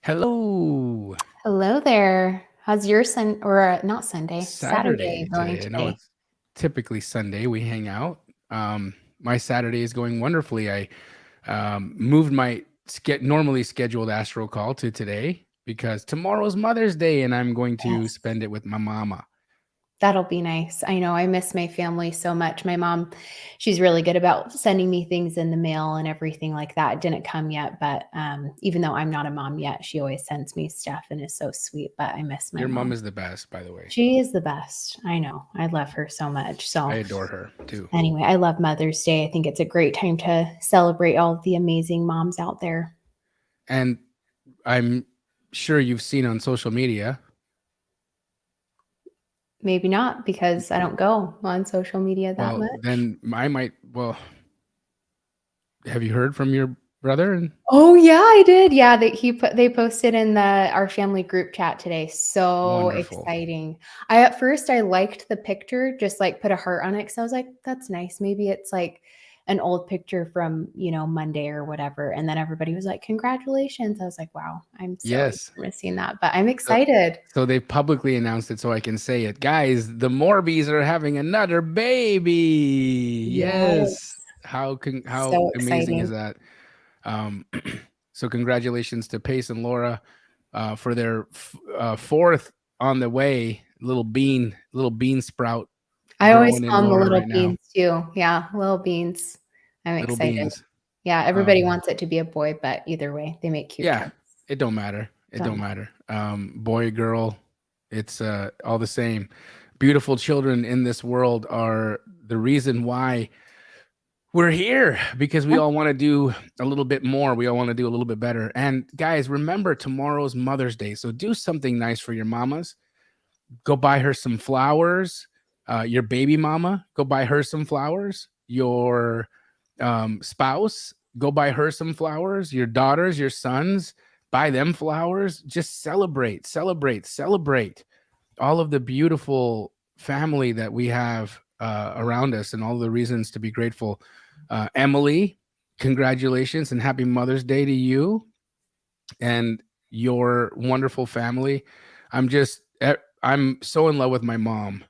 Hello. Hello there. How's your not Sunday, Saturday Saturday going today. I know today? it's typically Sunday. We hang out. My Saturday is going wonderfully. I moved my normally scheduled astro call to today because tomorrow's Mother's Day and I'm going to Yes. spend it with my mama. That'll be nice. I know I miss my family so much. My mom, she's really good about sending me things in the mail and everything like that. It didn't come yet, but even though I'm not a mom yet, she always sends me stuff and is so sweet. But I miss my Your mom mom. is the best, by the way. She is the best. I know. I love her so much. I So adore her too. anyway, I love Mother's Day. I think it's a great time to celebrate all of the amazing moms out there. And I'm sure you've seen on social media. Maybe not because I don't go on social media that Well, much. then I might, well, have you heard from your brother? And Oh yeah, I did. Yeah, they posted in our family group chat today. So wonderful. exciting. At first I liked the picture, just like put a heart on it because I was like, that's nice. Maybe it's like an old picture from, Monday or whatever. And then everybody was like, congratulations. I was like, wow, I'm so Yes. missing that. But I'm So, excited. so they publicly announced it so I can say it. Guys, the Morbys are having another baby. Yes. Yes. How So amazing is exciting. that? Um, so congratulations to Pace and Laura for their fourth on the way. Little bean sprout I always growing in call them the Laura little right now. beans too. Yeah, little beans. I'm Little excited. beans. Yeah, everybody Um, wants it to be a boy, but either way, they make cute yeah, kids. it don't matter. It Don't don't matter. matter. Boy, girl, it's all the same. Beautiful children in this world are the reason why we're here, because we Yeah. all want to do a little bit more. We all want to do a little bit better. And guys, remember tomorrow's Mother's Day. So do something nice for your mamas. Go buy her some flowers. Your baby mama, go buy her some flowers. Your spouse, go buy her some flowers. Your daughters, your sons, buy them flowers. Just celebrate, celebrate, celebrate all of the beautiful family that we have around us and all the reasons to be grateful. Emily, congratulations and happy Mother's Day to you and your wonderful family. I'm just, I'm so in love with my mom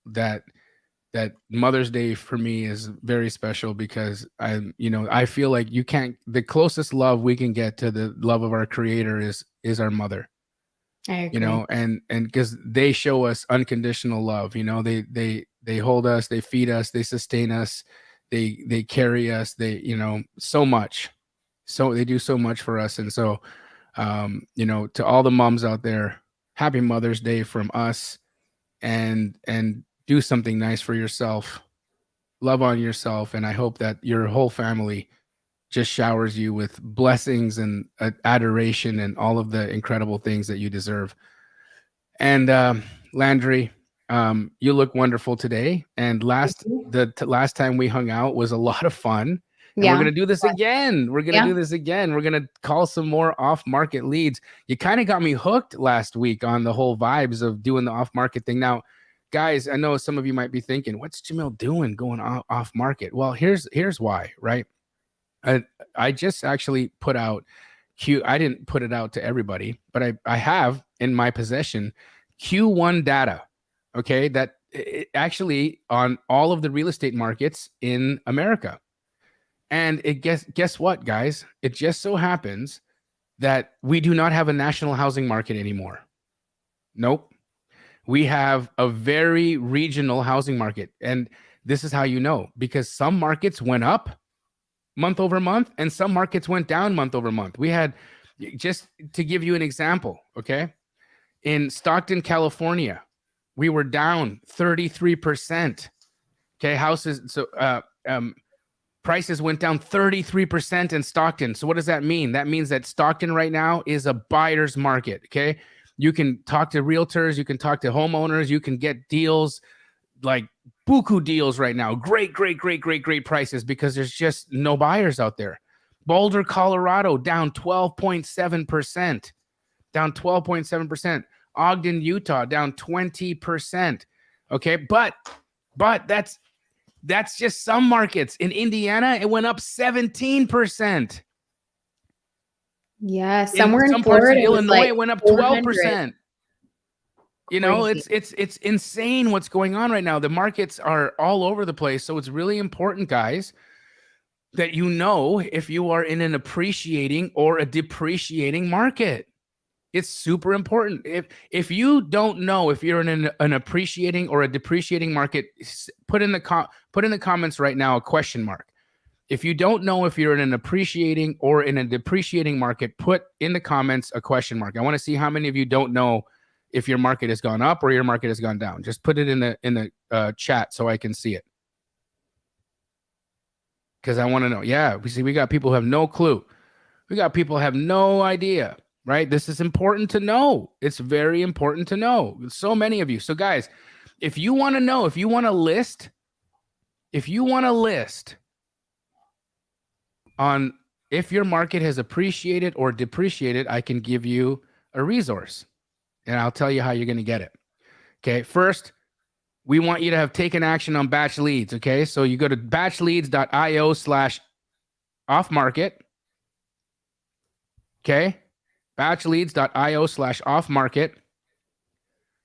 that Mother's Day for me is very special because I feel like the closest love we can get to the love of our creator is our mother, I agree. and because they show us unconditional love. They hold us, they feed us, they sustain us, they carry us, so much. So they do so much for us. And so to all the moms out there, happy Mother's Day from us, and do something nice for yourself. Love on yourself, and I hope that your whole family just showers you with blessings and adoration and all of the incredible things that you deserve. And Landry, you look wonderful today. And Thank you. last time we hung out was a lot of fun. And we're Yeah. gonna do this again. We're gonna Yeah. do this again. We're gonna call some more off-market leads. You kind of got me hooked last week on the whole vibes of doing the off-market thing. Now, guys, I know some of you might be thinking, "What's Jamil doing going off-market?" Well, here's why, right? I, I just actually put out I didn't put it out to everybody, but I have in my possession Q1 data. Okay, that actually on all of the real estate markets in America. And guess what, guys? It just so happens that we do not have a national housing market anymore. Nope. We have a very regional housing market. And this is how you know, because some markets went up month over month and some markets went down month over month. We had, just to give you an example, okay? In Stockton, California, we were down 33%. Okay, prices went down 33% in Stockton. So what does that mean? That means that Stockton right now is a buyer's market. Okay, you can talk to realtors, you can talk to homeowners, you can get deals like buku deals right now. Great prices because there's just no buyers out there. Boulder, Colorado, down 12.7%. Down 12.7%. Ogden, Utah, down 20%. Okay, but that's just some markets. In Indiana, it went up 17%. Yeah, In somewhere in some parts of Florida it was Illinois, like it went up 400. 12%. You know, Crazy. it's insane what's going on right now. The markets are all over the place. So it's really important, guys, that you know if you are in an appreciating or a depreciating market. It's super important. If you don't know if you're in an appreciating or a depreciating market, put in the comments right now a question mark. If you don't know if you're in an appreciating or in a depreciating market, put in the comments a question mark. I want to see how many of you don't know if your market has gone up or your market has gone down. Just put it in the chat so I can see it. Because I want to know. Yeah, we got people who have no clue. We got people who have no idea, right? This is important to know. It's very important to know. So many of you. So guys, if you want to know, if you want to list on if your market has appreciated or depreciated, I can give you a resource and I'll tell you how you're going to get it. Okay. First, we want you to have taken action on batch leads. Okay. So you go to batchleads.io/off market. Okay. Batchleads.io/off market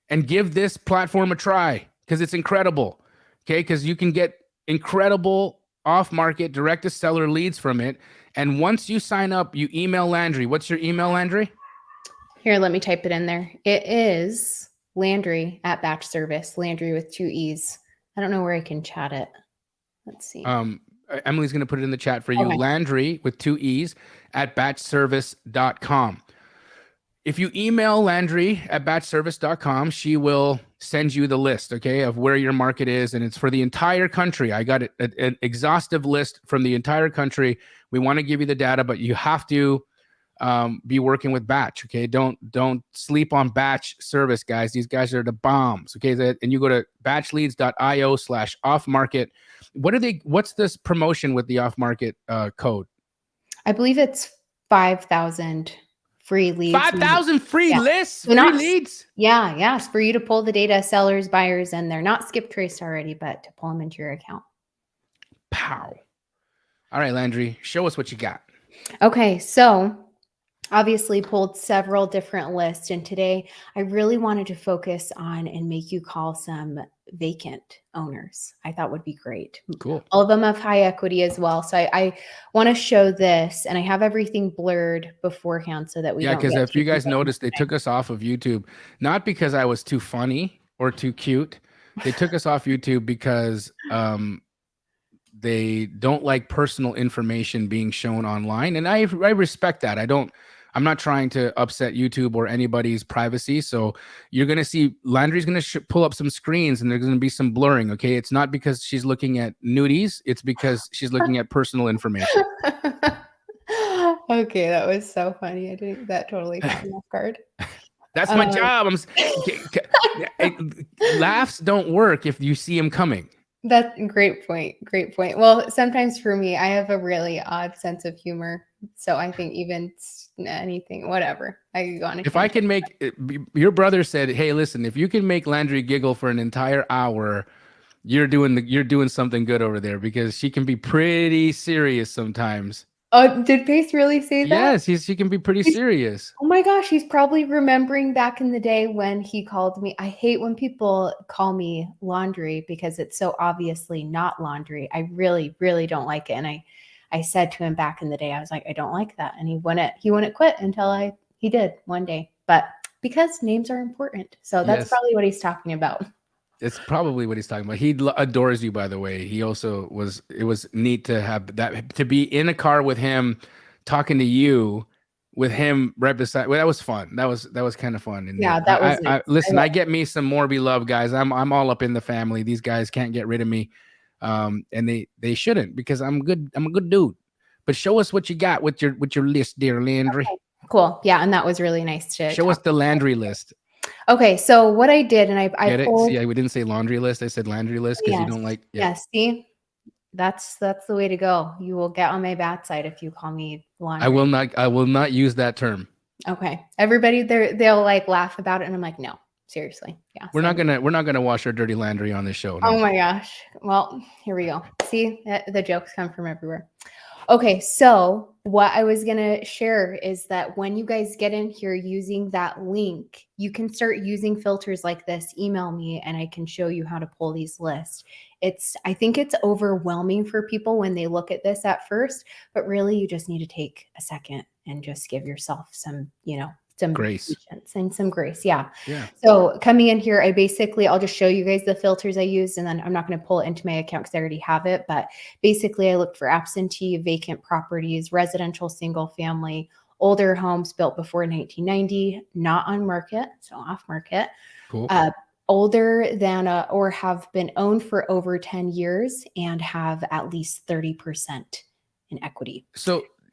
and give this platform a try because it's incredible. Okay. Because you can get incredible off market direct to seller leads from it. And once you sign up, you email Landree. What's your email, Landree? Here, let me type it in there. It is Landree at Batch Service. Landree with 2 E's. I don't know where I can chat it. Let's see. Emily's going to put it in the chat for you. Okay. Landree with 2 E's at batchservice.com. If you email Landree at batchservice.com, she will send you the list, okay, of where your market is. And it's for the entire country. I got an exhaustive list from the entire country. We want to give you the data, but you have to be working with batch. Okay. Don't sleep on batch service, guys. These guys are the bombs. Okay. And you go to batchleads.io/off market. What's this promotion with the off market code? I believe it's 5,000 free leads. 5,000 free lists, So free leads. Yeah. It's for you to pull the data, sellers, buyers, and they're not skip traced already, but to pull them into your account. Pow. All right, Landree, show us what you got. Okay. So obviously pulled several different lists, and today I really wanted to focus on and make you call some vacant owners. I thought would be great. Cool. All of them have high equity as well. So I want to show this, and I have everything blurred beforehand so that we don't because get if you guys taken noticed, they took us off of YouTube, not because I was too funny or too cute. They took us off YouTube because they don't like personal information being shown online, and I respect that. I'm not trying to upset YouTube or anybody's privacy. So you're going to see Landree's going to pull up some screens and there's going to be some blurring. Okay. It's not because she's looking at nudies. It's because she's looking at personal information. Okay. That was so funny. That totally caught me off guard. That's my job. Laughs don't work if you see them coming. That's a great point. Great point. Well, sometimes for me, I have a really odd sense of humor. So I think even anything, whatever, I could go on. If I can make your brother said, "Hey, listen, if you can make Landree giggle for an entire hour, you're doing something good over there," because she can be pretty serious sometimes. Oh, did Pace really say that? Yes, she can be pretty serious. Oh my gosh, he's probably remembering back in the day when he called me. I hate when people call me laundry because it's so obviously not laundry. I really, really don't like it. And I said to him back in the day, I was like, I don't like that. And he wouldn't quit until he did one day. But because names are important. So that's probably what he's talking about. It's probably what he's talking about. He adores you, by the way. He also it was neat to have that, to be in a car with him, talking to you, with him right beside. Well, that was fun. That was kind of fun. And yeah, that was nice. Listen, I get me some Morby love, guys. I'm all up in the family. These guys can't get rid of me. And they shouldn't, because I'm good. I'm a good dude. But show us what you got with your list, dear Landree. Okay, cool. Yeah, and that was really nice to show us the Landree list. Okay, so what I did, and I pulled, see, we didn't say laundry list. I said Landree list because you don't like. Yeah, see, that's the way to go. You will get on my bad side if you call me laundry. I will not use that term. Okay, everybody, they'll like laugh about it, and I'm like, no, seriously, yeah. We're not gonna wash our dirty laundry on this show. No. Oh my gosh. Well, here we go. See, the jokes come from everywhere. Okay, so what I was going to share is that when you guys get in here using that link, you can start using filters like this. Email me and I can show you how to pull these lists. I think it's overwhelming for people when they look at this at first, but really you just need to take a second and just give yourself some, some Grace. patience and some grace. Yeah. Yeah. So coming in here, I'll just show you guys the filters I used, and then I'm not going to pull it into my account because I already have it. But basically, I looked for absentee, vacant properties, residential, single family, older homes built before 1990, not on market, so off market. Cool. Older than or have been owned for over 10 years and have at least 30% in equity.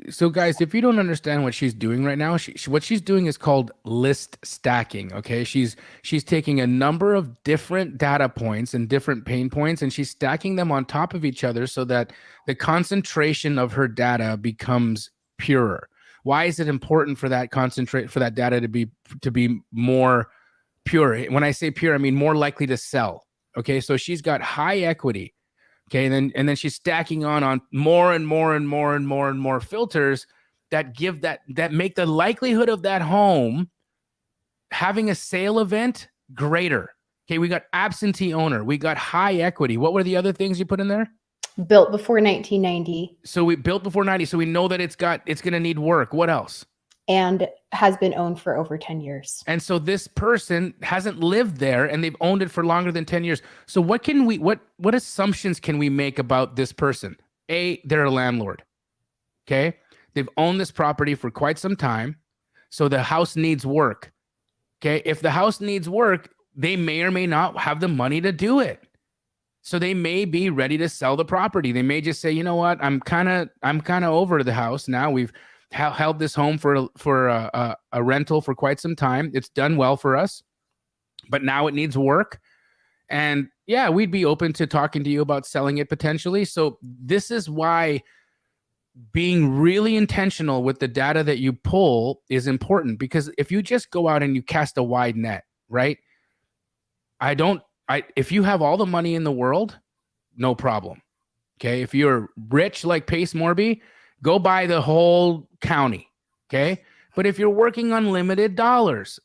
So guys, if you don't understand what she's doing right now, what she's doing is called list stacking. Okay, she's taking a number of different data points and different pain points, and she's stacking them on top of each other so that the concentration of her data becomes purer. Why is it important for that data to be more pure? When I say pure, I mean more likely to sell. Okay, so she's got high equity. Okay, and then she's stacking on more and more and more and more and more filters that make the likelihood of that home having a sale event greater. Okay, we got absentee owner, we got high equity. What were the other things you put in there? Built before 1990. So we built before 90, so we know that it's going to need work. What else? And has been owned for over 10 years. And so this person hasn't lived there and they've owned it for longer than 10 years. So what assumptions can we make about this person? A, they're a landlord. Okay. They've owned this property for quite some time. So the house needs work. Okay. If the house needs work, they may or may not have the money to do it. So they may be ready to sell the property. They may just say, you know what, I'm kind of over the house now. We've held this home for a rental for quite some time. It's done well for us, but now it needs work. And yeah, we'd be open to talking to you about selling it potentially. So this is why being really intentional with the data that you pull is important, because if you just go out and you cast a wide net, right? If you have all the money in the world, no problem. Okay. If you're rich like Pace Morby, go buy the whole county. Okay. But if you're working on limited dollars,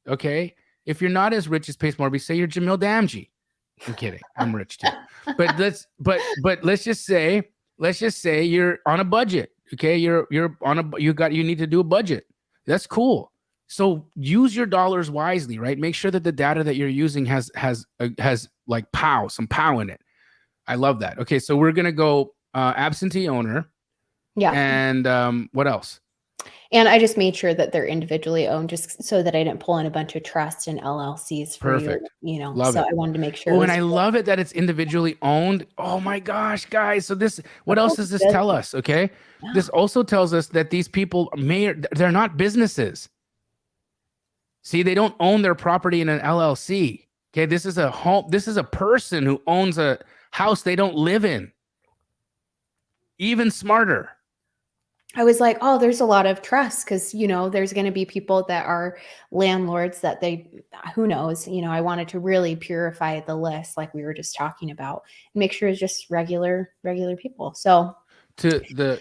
okay. If you're not as rich as Pace Morby, say you're Jamil Damji. I'm kidding. I'm rich too. But let's just say you're on a budget. Okay. You need to do a budget. That's cool. So use your dollars wisely, right? Make sure that the data that you're using has like some pow in it. I love that. Okay. So we're going to go absentee owner. Yeah. And what else? And I just made sure that they're individually owned, just so that I didn't pull in a bunch of trusts and LLCs for Perfect. Love it. I wanted to make sure. Oh, and I love it that it's individually owned. Oh my gosh, guys. So what else does this tell us? Okay. Yeah. This also tells us that these people they're not businesses. See, they don't own their property in an LLC. Okay. This is a home. This is a person who owns a house they don't live in. Even smarter. I was like, oh, there's a lot of trust, because, there's going to be people that are landlords that who knows, I wanted to really purify the list like we were just talking about and make sure it's just regular people. So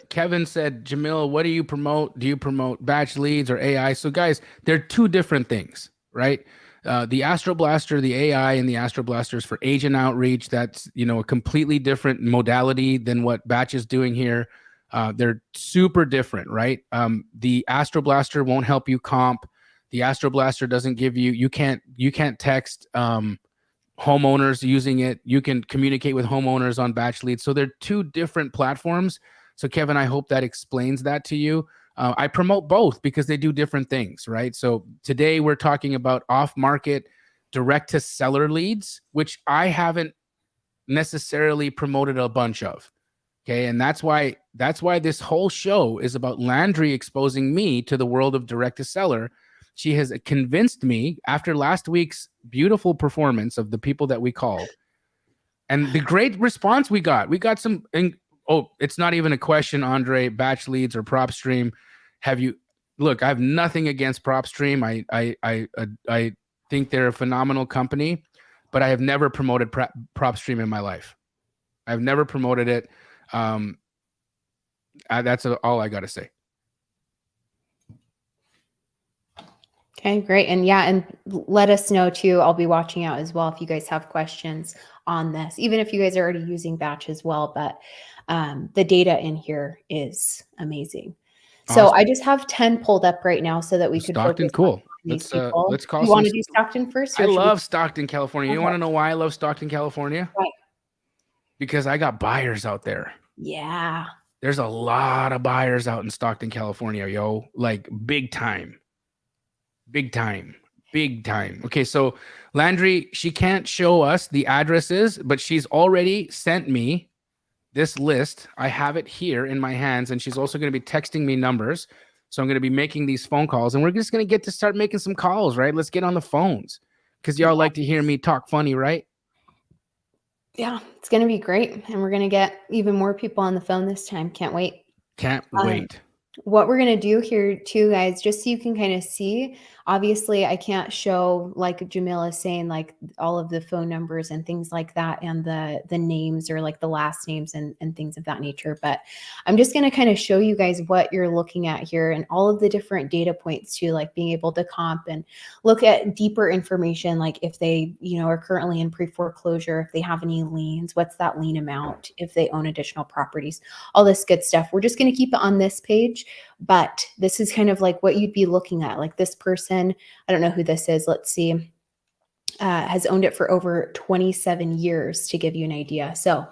Kevin said, Jamil, what do you promote? Do you promote batch leads or AI? So guys, they're two different things, right? The Astro Blaster, the AI and the Astro Blaster is for agent outreach. That's, a completely different modality than what Batch is doing here. They're super different, right? The Astro Blaster won't help you comp. The Astro Blaster doesn't give you can't text homeowners using it. You can communicate with homeowners on batch leads. So they're two different platforms. So Kevin, I hope that explains that to you. I promote both because they do different things, right? So today we're talking about off-market direct to seller leads, which I haven't necessarily promoted a bunch of. Okay. And that's why this whole show is about Landree exposing me to the world of direct to seller. She has convinced me after last week's beautiful performance of the people that we called and the great response we got some, it's not even a question, Andre, batch leads or PropStream. Look, I have nothing against PropStream. I think they're a phenomenal company, but I have never promoted PropStream in my life. I've never promoted it. That's all I got to say. Okay, great. And yeah, and let us know too. I'll be watching out as well if you guys have questions on this, even if you guys are already using batch as well. But the data in here is amazing. So Awesome. I just have 10 pulled up right now so that we could Stockton, focus cool. on these people. Let's call You want to do Stockton first? I Or should we- love Stockton, California. You want to know why I love Stockton, California? Right. Because I got buyers out there. Yeah. There's a lot of buyers out in Stockton, California, yo. Like big time. Big time. Big time. Okay, so Landree, she can't show us the addresses, but she's already sent me this list. I have it here in my hands, and she's also going to be texting me numbers. So I'm going to be making these phone calls, and we're just going to get to start making some calls, right? Let's get on the phones because y'all like to hear me talk funny, right? Yeah, it's going to be great. And we're going to get even more people on the phone this time. Can't wait. Can't wait. What we're going to do here too, guys, just so you can kind of see, obviously I can't show, like Jamil is saying, like all of the phone numbers and things like that, and the names or like the last names and things of that nature. But I'm just going to kind of show you guys what you're looking at here and all of the different data points too, like being able to comp and look at deeper information, like if they, are currently in pre-foreclosure, if they have any liens, what's that lien amount, if they own additional properties, all this good stuff. We're just going to keep it on this page. But this is kind of like what you'd be looking at. Like this person, I don't know who this is. Let's see, has owned it for over 27 years to give you an idea. So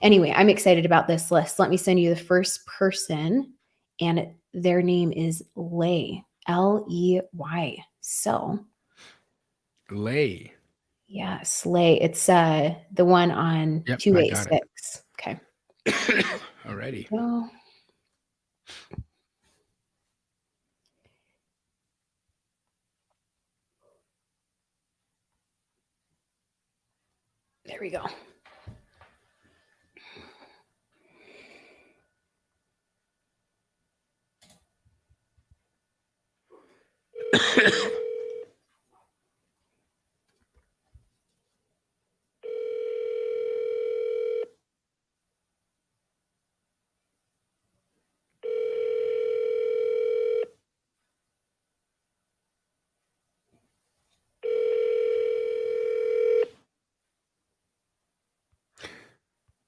anyway, I'm excited about this list. Let me send you the first person, and their name is Ley, Ley. So Ley. yes, Ley. It's the one on 286. Okay. Alrighty. So, there we go.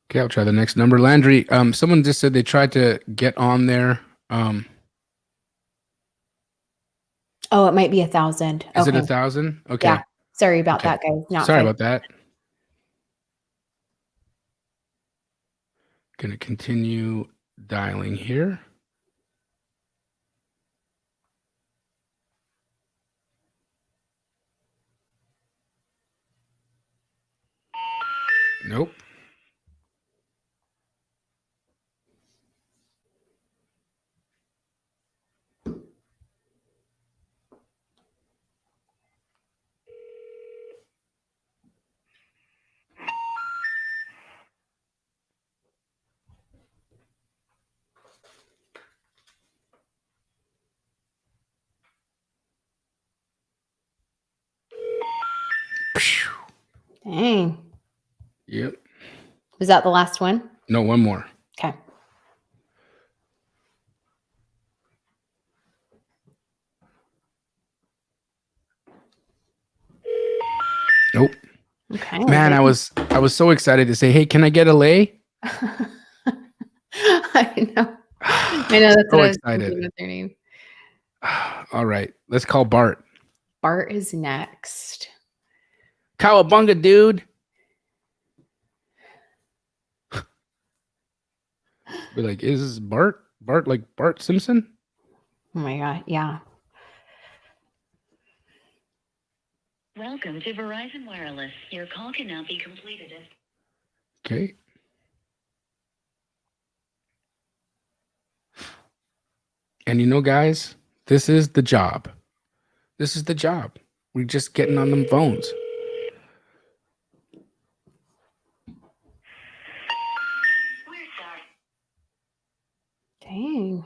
Okay, I'll try the next number. Landree, someone just said they tried to get on there. Oh, it might be 1,000. Is it Okay. 1,000? Okay. Yeah. Sorry about that, guys. Not Sorry 5. about that. Gonna continue dialing here. Nope. Dang. Yep. Was that the last one? No, one more. Okay. Nope. Okay. Man, I was so excited to say, hey, can I get a lay? I know. I know that's So what I was excited. thinking with their name. All right, let's call Bart. Bart is next. Cowabunga, dude. Be like, is this Bart? Bart like Bart Simpson? Oh my God. Yeah. Welcome to Verizon Wireless. Your call cannot be completed. Okay. And guys, this is the job. This is the job. We're just getting on them phones. Dang.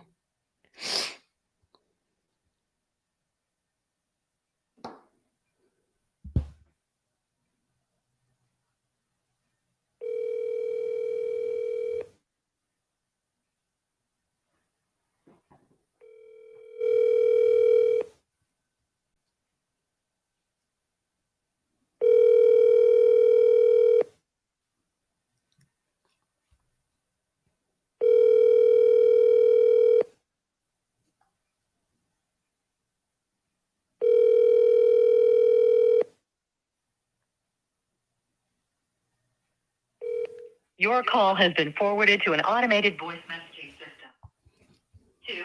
Your call has been forwarded to an automated voice messaging system. 2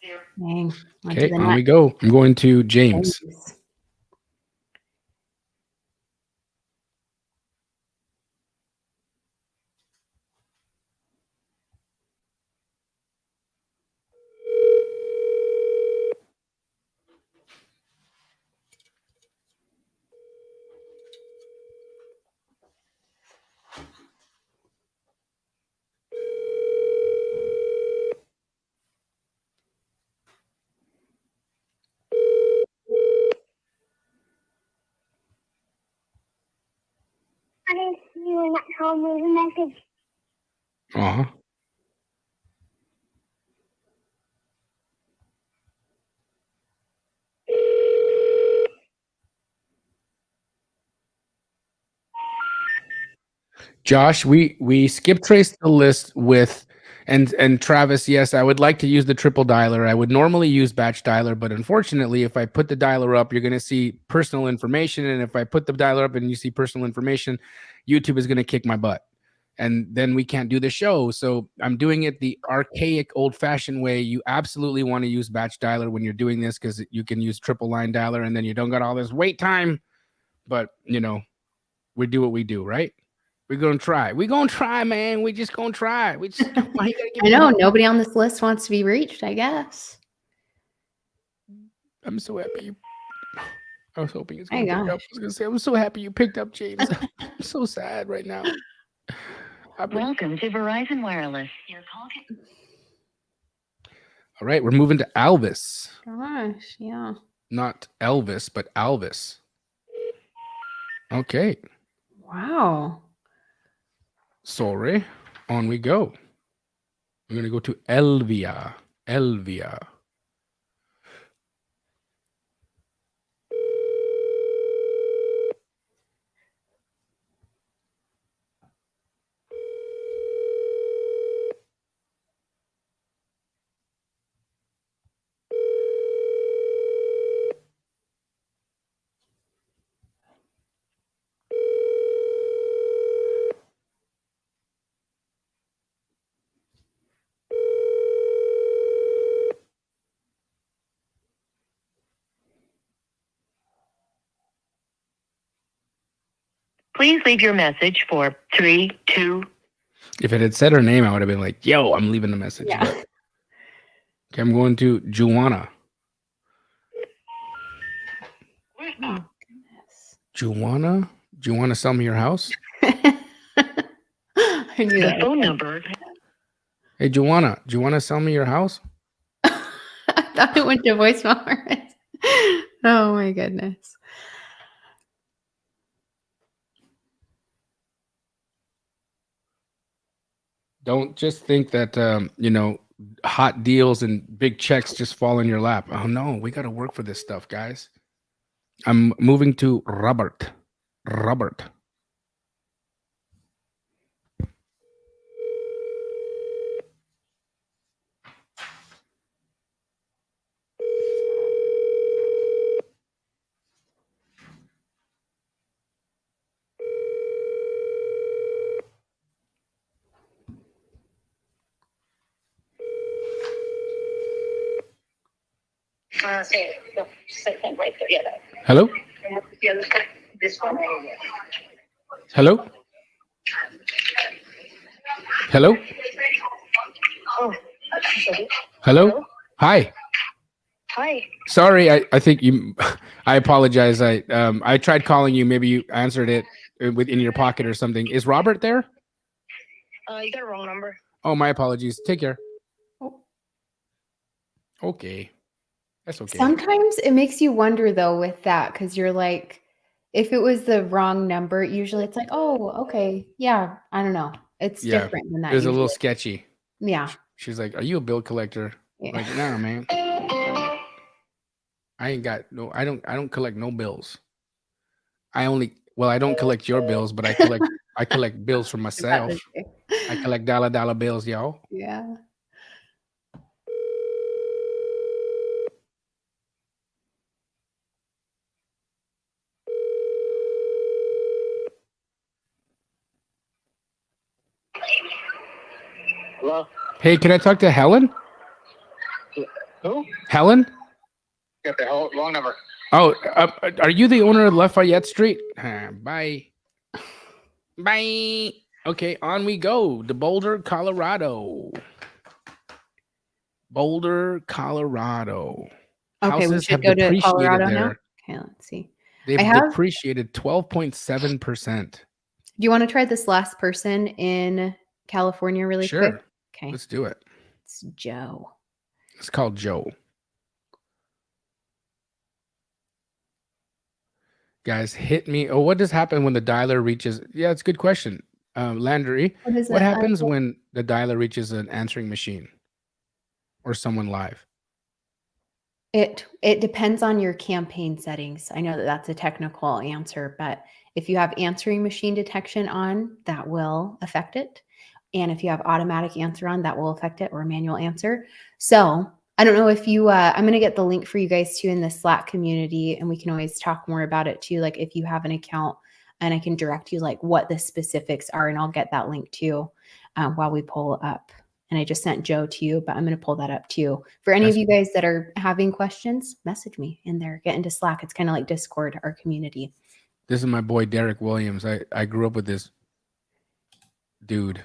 0. Dang. Okay, on we go. I'm going to James. You not home with a message. Uh-huh. Josh, we skip traced the list with and Travis, yes, I would like to use the triple dialer. I would normally use batch dialer, but unfortunately, if I put the dialer up, you're going to see personal information, and if I put the dialer up and you see personal information, YouTube is going to kick my butt. And then we can't do the show. So I'm doing it the archaic, old-fashioned way. You absolutely want to use batch dialer when you're doing this because you can use triple line dialer, and then you don't got all this wait time. But you know, we do what we do, right? We're gonna try. We're gonna try, man. We just gonna try. We just why you gotta give I me know help? nobody on this list wants to be reached, I guess. I'm so happy you. I was hoping it's My gonna pick up. I gosh. was gonna say I'm so happy you picked up, James. I'm so sad right now. Welcome to Verizon Wireless. Your call can... All right, we're moving to Alvis. Gosh, yeah. Not Elvis, but Alvis. Okay. Wow. Sorry. On we go. We're gonna go to Elvia. Elvia. Please leave your message for 3-2. If it had said her name, I would have been like, yo, I'm leaving the message. Yeah. But... Okay, I'm going to Juana. Oh, goodness. Juana? Do you want to sell me your house? I knew The that. phone number. Hey, Juana, do you want to sell me your house? I thought it went to voicemail. Oh my goodness. Don't just think that, you know, hot deals and big checks just fall in your lap. Oh, no, we got to work for this stuff, guys. I'm moving to Robert. Robert. Hello? This one. Hello? Hello? Oh, Hello? Hi. hi. Sorry, I think you. I apologize. I tried calling you. Maybe you answered it within your pocket or something. Is Robert there? You got a wrong number. Oh, my apologies. Take care. Oh. Okay. That's okay. Sometimes it makes you wonder though with that because you're like, if it was the wrong number, usually it's like, oh, okay, yeah, I don't know. It's Yeah, different than that. it was a little Usually. sketchy. Yeah. She's like, "Are you a bill collector?" Yeah. Like, nah, man. I ain't got no. I don't collect no bills. I don't collect your bills, but I collect bills for myself. I collect dollar bills, y'all. Yeah. Hello? Hey, can I talk to Helen? Who? Helen? Got the wrong number. Oh, are you the owner of Lafayette Street? Bye. Bye. Okay, on we go to Boulder, Colorado. Boulder, Colorado. Okay, we Houses should have go to depreciated Colorado now. there. Okay, let's see. They've I have. depreciated 12.7%. Do you want to try this last person in California really Sure. quick? Okay, Let's do it. it's Joe. It's called Joe. Guys, hit me. Oh, what does happen when the dialer reaches? Yeah, it's a good question. Landree, What is what it? happens when the dialer reaches an answering machine or someone live? It depends on your campaign settings. I know that that's a technical answer, but if you have answering machine detection on, that will affect it. And if you have automatic answer on, that will affect it, or manual answer. So I don't know if you, I'm going to get the link for you guys too in the Slack community, and we can always talk more about it too. Like if you have an account, and I can direct you like what the specifics are, and I'll get that link too while we pull up. And I just sent Joe to you, but I'm going to pull that up too. For any of you guys that are having questions, message me in there. Get into Slack. It's kind of like Discord, our community. This is my boy, Derek Williams. I grew up with this dude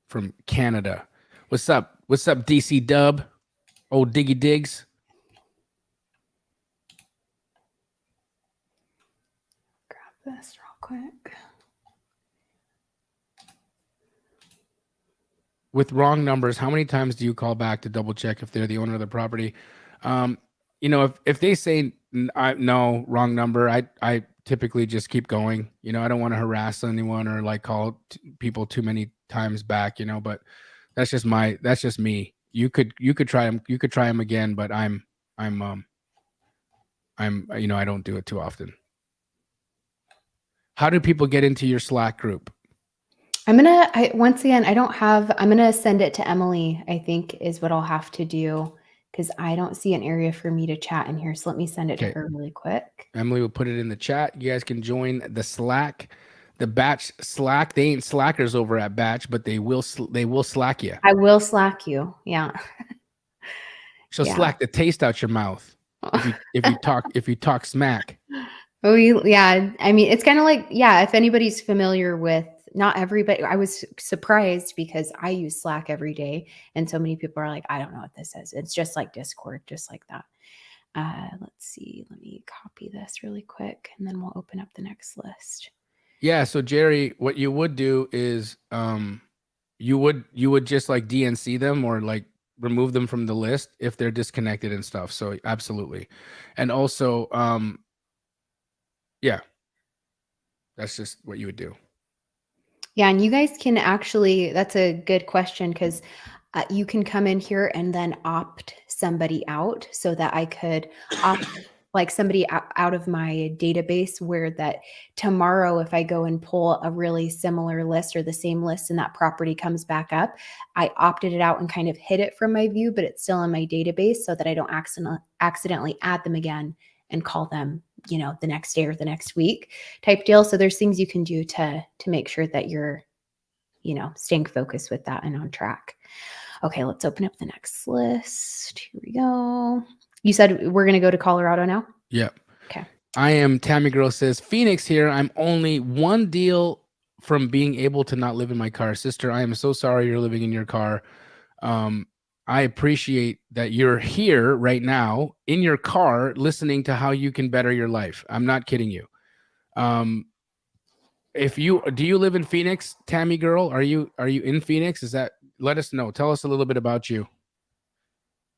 from Canada. What's up? What's up, DC Dub? Old Diggy Diggs. Grab this real quick. With wrong numbers, how many times do you call back to double check if they're the owner of the property? You know, if they say no, wrong number, I typically just keep going. You know, I don't want to harass anyone or like call people too many times back. You know, but that's just me. You could try them again, but I'm you know, I don't do it too often. How do people get into your Slack group? Once again, I'm going to send it to Emily, I think is what I'll have to do, because I don't see an area for me to chat in here. So let me send it to her really quick. Emily will put it in the chat. You guys can join the Slack, the Batch Slack. They ain't slackers over at Batch, but they will slack you. I will slack you. Yeah. She'll slack the taste out your mouth if you talk smack. Oh, yeah. I mean, it's kind of like, yeah, if anybody's familiar with, not everybody, I was surprised because I use Slack every day. And so many people are like, I don't know what this is. It's just like Discord, just like that. Let's see. Let me copy this really quick and then we'll open up the next list. Yeah. So Jerry, what you would do is you would just like DNC them or like remove them from the list if they're disconnected and stuff. So absolutely. And also, yeah, that's just what you would do. Yeah. And you guys can actually, that's a good question, because you can come in here and then opt somebody out so that I could opt like somebody out of my database, where that tomorrow, if I go and pull a really similar list or the same list and that property comes back up, I opted it out and kind of hid it from my view, but it's still in my database so that I don't accidentally add them again and call them, you know, the next day or the next week type deal. So there's things you can do to make sure that you're, you know, staying focused with that and on track. Okay, let's open up the next list. Here we go. You said we're going to go to Colorado now? Yep. Okay. I am, Tammy Girl says, Phoenix here. I'm only one deal from being able to not live in my car. Sister, I am so sorry you're living in your car. I appreciate that you're here right now in your car listening to how you can better your life. I'm not kidding you. Do you live in Phoenix, Tammy Girl? Are you in Phoenix? Let us know. Tell us a little bit about you.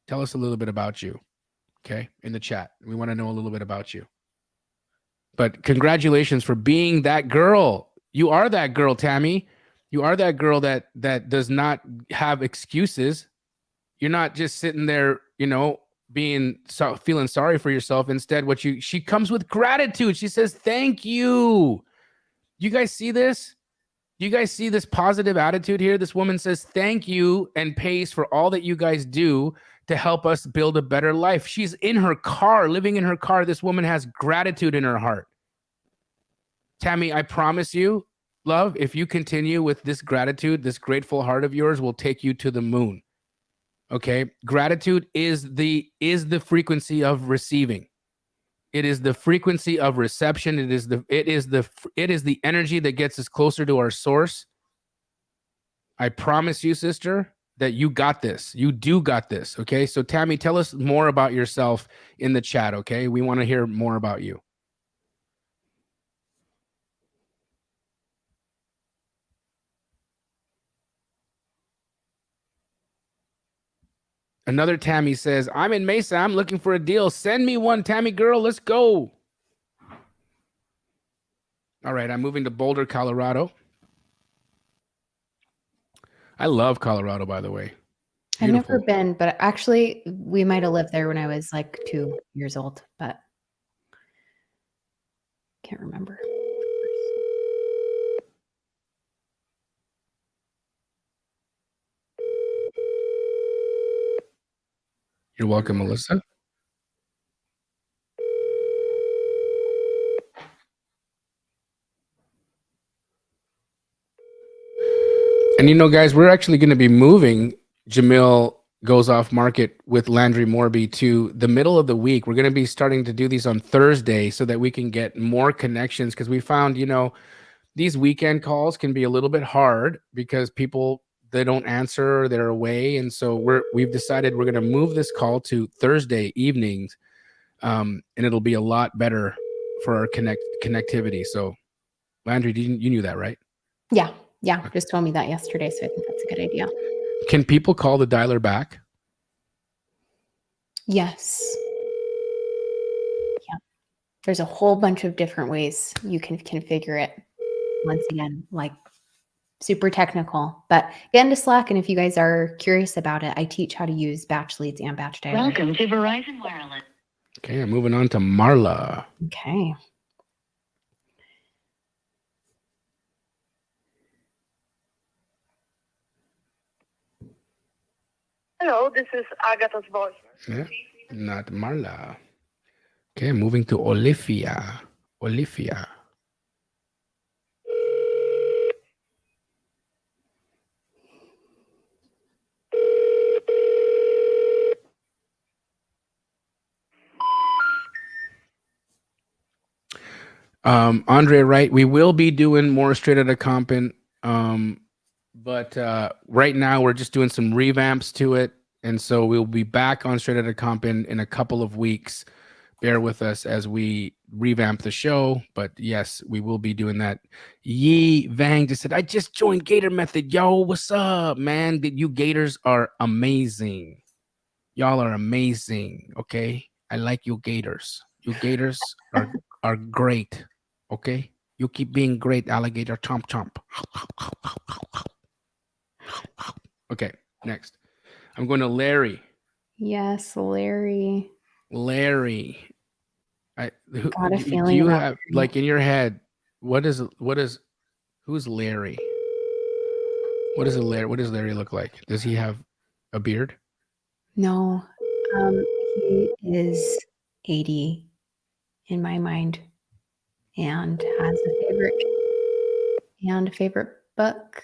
Tell us a little bit about you. Okay, in the chat. We want to know a little bit about you. But congratulations for being that girl. You are that girl, Tammy. You are that girl that does not have excuses. You're not just sitting there, you know, feeling sorry for yourself. Instead, she comes with gratitude. She says, "Thank you." You guys see this? You guys see this positive attitude here? This woman says, "Thank you," and pays for all that you guys do to help us build a better life. She's in her car, living in her car. This woman has gratitude in her heart. Tammy, I promise you, love, if you continue with this gratitude, this grateful heart of yours will take you to the moon. Okay? Gratitude is the frequency of receiving. It is the frequency of reception. It is the energy that gets us closer to our source. I promise you, sister, that you got this. You do got this. Okay. So Tammy, tell us more about yourself in the chat. Okay. We want to hear more about you. Another Tammy says, I'm in Mesa. I'm looking for a deal. Send me one, Tammy girl. Let's go. All right. I'm moving to Boulder, Colorado. I love Colorado, by the way. Beautiful. I've never been, but actually we might have lived there when I was like 2 years old, but can't remember. You're welcome, Melissa. And you know, guys, we're actually going to be moving Jamil Goes Off Market with Landree Morby to the middle of the week. We're going to be starting to do these on Thursday so that we can get more connections, because we found, you know, these weekend calls can be a little bit hard because people, they don't answer, they're away. And so we've decided we're going to move this call to Thursday evenings, and it'll be a lot better for our connectivity. So Landree, you knew that, right? Yeah. Just told me that yesterday, so I think that's a good idea. Can people call the dialer back? Yes. Yeah. There's a whole bunch of different ways you can configure it. Once again, like super technical, but get into Slack. And if you guys are curious about it, I teach how to use batch leads and batch dialer. Welcome to Verizon Wireless. Okay, I'm moving on to Marla. Okay. Hello, this is Agatha's voice. Yeah, not Marla. Okay, moving to Olivia. Andre, right? We will be doing more straight out of Compton. But right now we're just doing some revamps to it. And so we'll be back on Straight Outta Compton in a couple of weeks. Bear with us as we revamp the show. But yes, we will be doing that. Yee Vang just said, I just joined Gator Method. Yo, what's up, man? You Gators are amazing. Y'all are amazing. Okay. I like you Gators. You Gators are great. Okay. You keep being great, alligator. Chomp chomp. Okay, next. I'm going to Larry. Yes, Larry. Got a feeling do you about have, like, in your head, who's Larry? What does Larry look like? Does he have a beard? No, he is 80 in my mind and has a favorite book.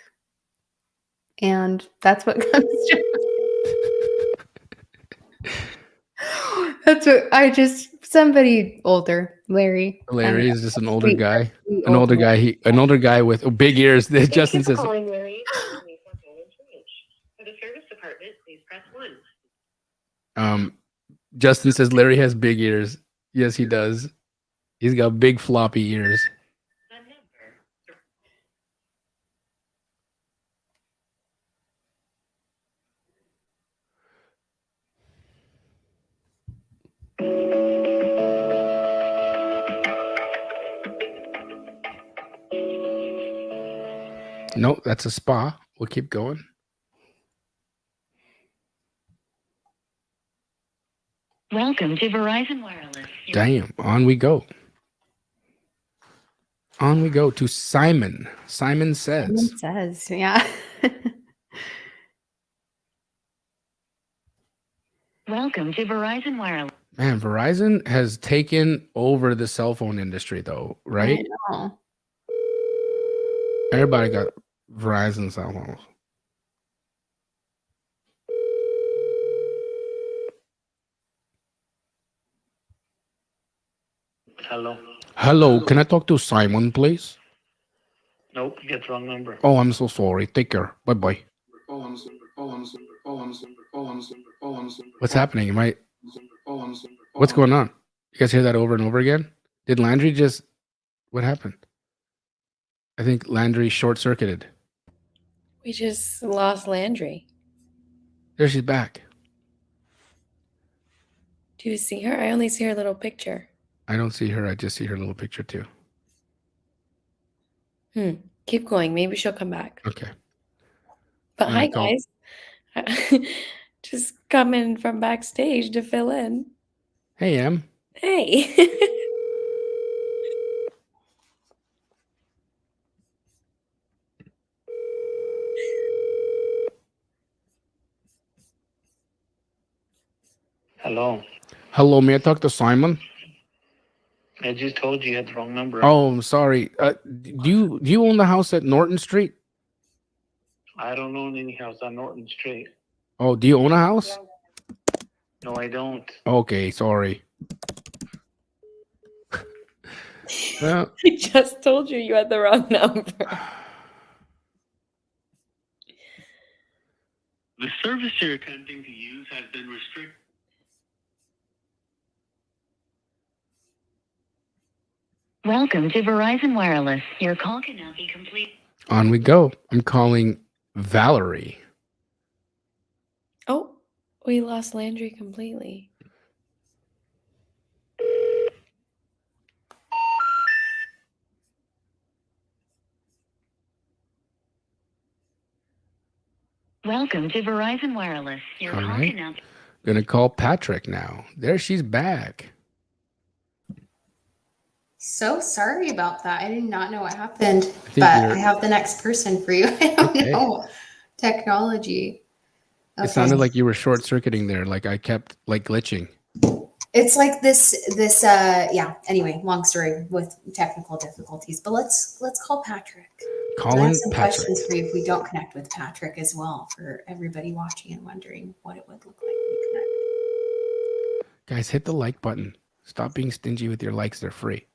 And that's what comes to that's what somebody older, Larry. Larry is just an older Sweet, guy. sweet An older Larry. guy. An older guy with big ears. Justin says. Calling Larry. For the service department, please press 1. Justin says Larry has big ears. Yes, he does. He's got big floppy ears. No, that's a spa. We'll keep going. Welcome to Verizon Wireless. Damn, on we go. On we go to Simon. Simon says, Yeah. Welcome to Verizon Wireless. man, Verizon has taken over the cell phone industry though, right? I know. Everybody got Verizon cell phones. Hello. Hello, can I talk to Simon, please? Nope, you get the wrong number. Oh, I'm so sorry. Take care. Bye bye. What's happening? What's going on? You guys hear that over and over again? Did Landree just? What happened? I think Landree short circuited. We just lost Landree. There she's back. Do you see her? I only see her little picture. I don't see her. I just see her little picture too. Keep going. Maybe she'll come back. Okay. But I'm hi, gonna call- guys. Just coming from backstage to fill in. Hey, Em. Hey. Hello. Hello, may I talk to Simon? I just told you had the wrong number. Oh, I'm sorry. Do you own the house at Norton Street? I don't own any house on Norton Street. Oh, do you own a house? No, I don't. Okay, sorry. Well, I just told you had the wrong number. The service you're attempting to use has been restricted. Welcome to Verizon Wireless. Your call cannot be complete. on we go. I'm calling Valerie. Oh, we lost Landree completely. Welcome to Verizon Wireless. Your All call right. cannot be Gonna call Patrick now. There she's back. So sorry about that. I did not know what happened, think but you're- I have the next person for you. I don't Okay. know technology. It sounded like you were short circuiting there. Like I kept like glitching. It's like this yeah, anyway, long story with technical difficulties, but let's call Patrick. I Calling have some Patrick. questions for you if we don't connect with Patrick as well, for everybody watching and wondering what it would look like when we connect. Guys, hit the like button. Stop being stingy with your likes. They're free.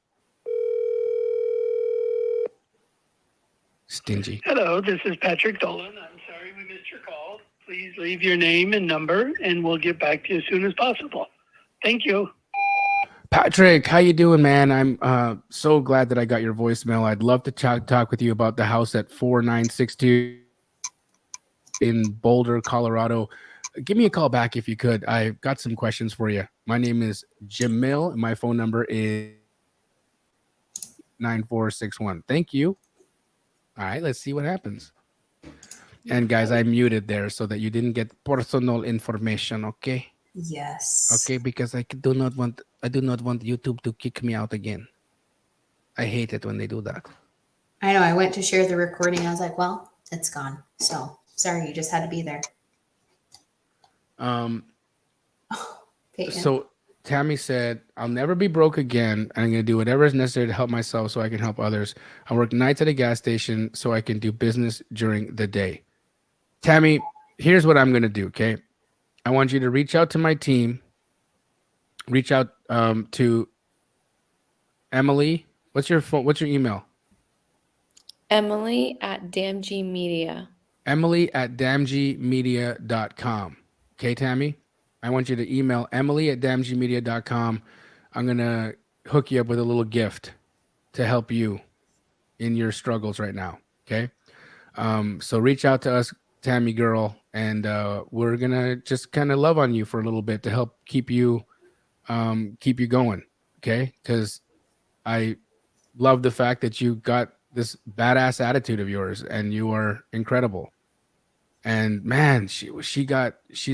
Stingy. Hello, this is Patrick Dolan. I'm sorry we missed your call. Please leave your name and number, and we'll get back to you as soon as possible. Thank you. Patrick, how you doing, man? I'm so glad that I got your voicemail. I'd love to talk with you about the house at 4962 in Boulder, Colorado. Give me a call back if you could. I've got some questions for you. My name is Jamil, and my phone number is 9461. Thank you. All right, let's see what happens. And guys, I muted there so that you didn't get personal information, okay? Yes. Okay, because I do not want YouTube to kick me out again. I hate it when they do that. I know. I went to share the recording. I was like, well, it's gone. So sorry, you just had to be there. Peyton. So Tammy said, I'll never be broke again. I'm going to do whatever is necessary to help myself so I can help others. I work nights at a gas station so I can do business during the day. Tammy, here's what I'm going to do, okay? I want you to reach out to my team. Reach out to Emily. What's your phone? What's your email? Emily at DamG Media. Emily@damgmedia.com. Okay, Tammy? I want you to email Emily@damgmedia.com. I'm going to hook you up with a little gift to help you in your struggles right now. Okay? So reach out to us, Tammy girl, and we're going to just kind of love on you for a little bit to help keep you going. Okay? Because I love the fact that you got this badass attitude of yours and you are incredible. And man, she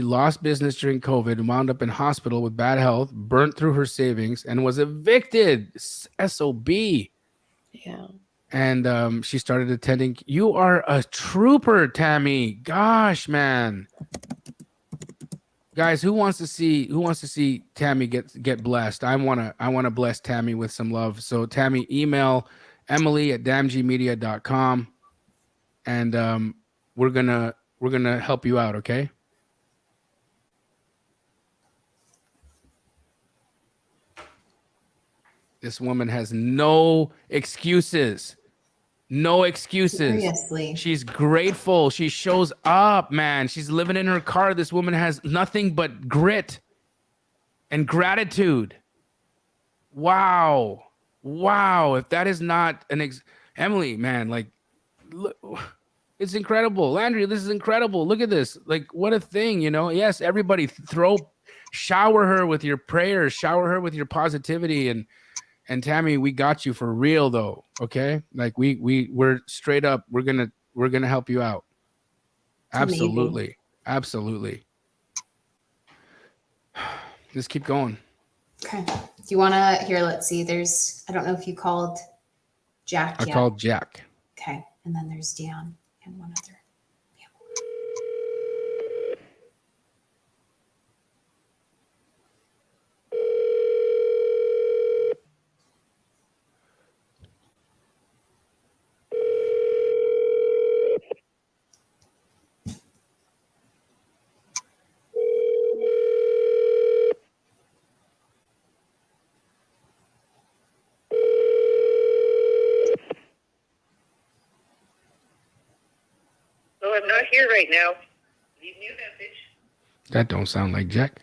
lost business during COVID and wound up in hospital with bad health, burnt through her savings, and was evicted. SOB. Yeah. And she started attending. You are a trooper, Tammy. Gosh, man. Guys, who wants to see Tammy get blessed? I wanna bless Tammy with some love. So Tammy, email Emily@damgmedia.com. and we're gonna help you out. Okay. This woman has no excuses. No excuses. Seriously. She's grateful. She shows up, man. She's living in her car. This woman has nothing but grit and gratitude. Wow. Wow. If that is not an Emily, man, like, look, it's incredible. Landree, this is incredible. Look at this. Like, what a thing, you know? Yes, everybody shower her with your prayers, shower her with your positivity. And Tammy, we got you for real though. Okay. Like we're straight up. We're going to help you out. Absolutely. Amazing. Absolutely. Just keep going. Okay. Do you want to here? Let's see. I don't know if you called Jack I yet. called Jack. Okay. And then there's Dan and one other. Oh, I'm not here right now. Leave me a message. That don't sound like Jack.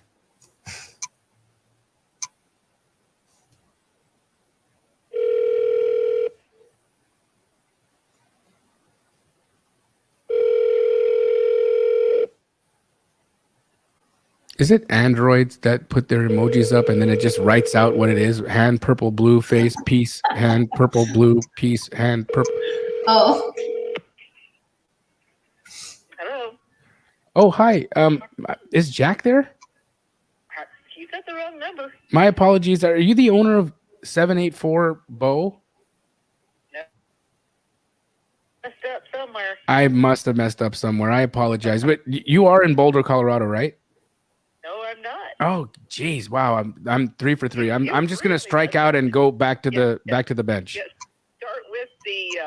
Is it androids that put their emojis up and then it just writes out what it is? Hand purple blue face peace, hand purple blue peace, hand purple. Oh. Hello. Oh, hi. Is Jack there? You got the wrong number. My apologies. Are you the owner of 784 Bo? No. Messed up somewhere. I must have messed up somewhere. I apologize. But you are in Boulder, Colorado, right? No, I'm not. Oh, geez. Wow. I'm 3 for 3. I'm just gonna strike out and go back to the bench. Yes. Start with the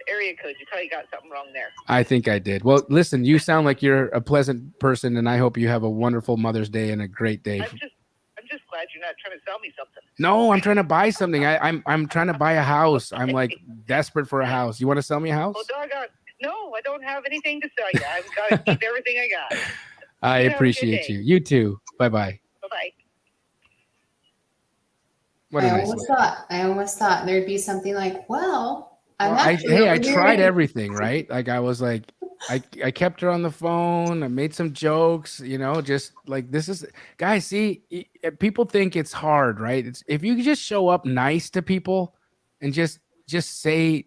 area code. You probably got something wrong there. I think I did. Well, listen, you sound like you're a pleasant person, and I hope you have a wonderful Mother's Day and a great day. I'm just glad you're not trying to sell me something. No, I'm trying to buy something. I'm trying to buy a house. I'm like desperate for a house. You want to sell me a house? Well, doggone. No, I don't have anything to sell you. I've got to keep everything I got. I You have a good appreciate day. you. You too. Bye-bye. Bye-bye. What did I I say? almost thought there'd be something like, well, Well, I tried everything, right? Like I was like, I kept her on the phone. I made some jokes, you know, just like this is, guys, see, people think it's hard, right? It's if you just show up nice to people and just say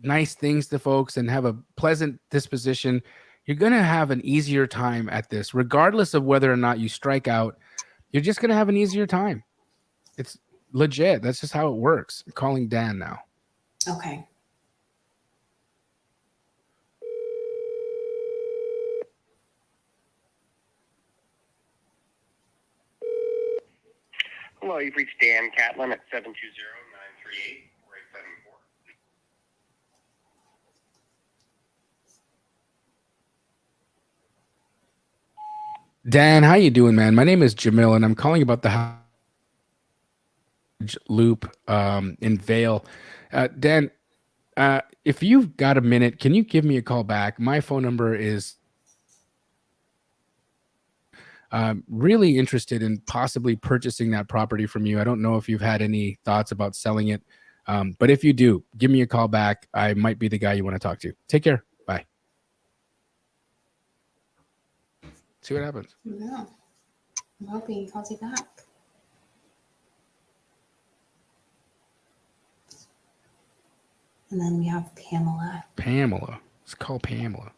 nice things to folks and have a pleasant disposition, you're going to have an easier time at this, regardless of whether or not you strike out. You're just going to have an easier time. It's legit. That's just how it works. I'm calling Dan now. Okay. Hello, you've reached Dan Catlin at 720-938-4874. Dan, how you doing, man? My name is Jamil, and I'm calling about the loop in Vail. Dan, if you've got a minute, can you give me a call back? My phone number is really interested in possibly purchasing that property from you. I don't know if you've had any thoughts about selling it, but if you do, give me a call back. I might be the guy you want to talk to. Take care. Bye. See what happens. Yeah. I'm hoping he calls you back. And then we have Pamela. Pamela. Let's call Pamela.